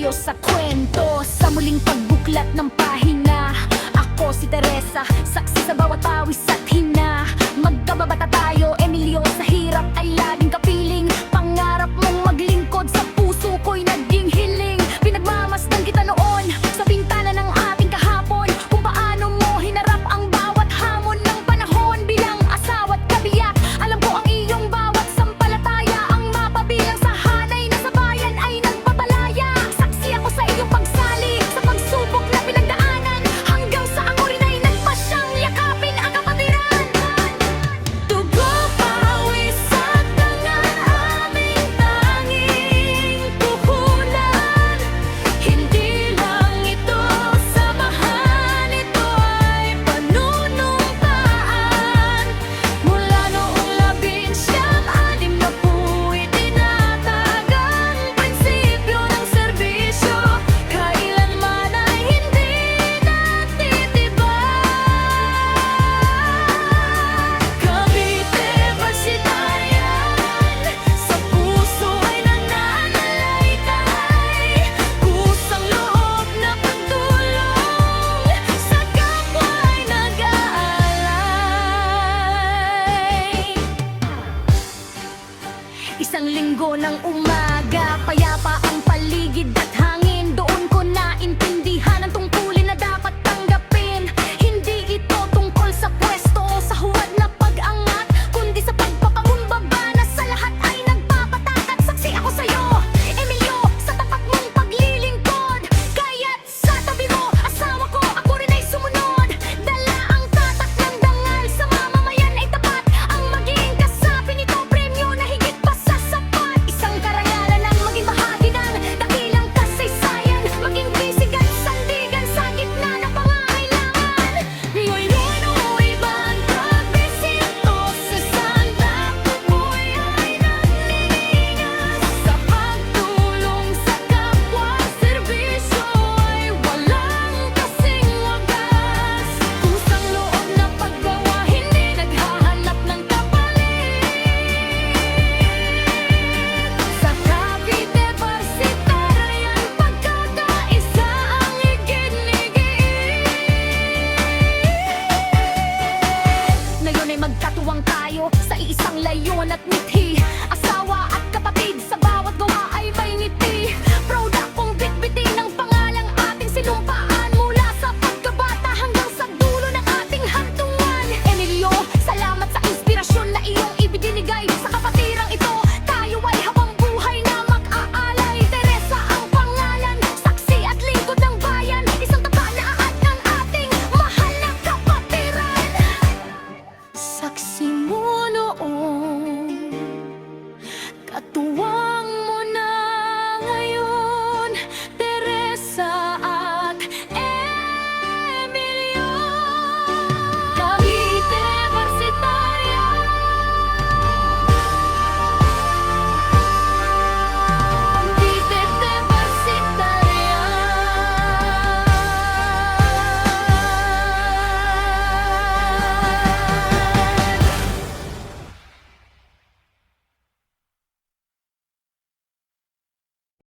kayo sa kwento. Sa muling pagbuklat ng pahina, ako si Teresa, saksi sa bawat pawis at hina. Magkababata tayo, Emilio, sa hirap ay laging kapiling. Pangarap mong maglingkod sa puso ko'y naging hiling. Pinagmamasdan kita noon sa bintana ng ating kahapon, kung paano mo hinarap ang bawat hamon ng panahon. Bilang asawa't kabiyak, alam ko ang iyong bawat sampalataya, ang mapabilang sa hanay na sa bayan ay nagpapalaya. Saksi ako sa iyong pagsali sa pagsubok na pinagdaanan, hanggang sa ako rin ay nagpasyang yakapin ang kapatiran. Dugo, pawis at dangal, aming tanging puhunan. Hindi lang ito samahan, ito ay panunumpangan. Mula noong 1960, itinatag ang prinsipyo ng serbisyo, kailanman ay hindi natitibay. Cavite, Basitayan, sa puso ay nananalaytay. Kusang loob na pagtulong, sa kapwa ay nag-aalay. Isang linggo ng umaga, payapa ang paligid at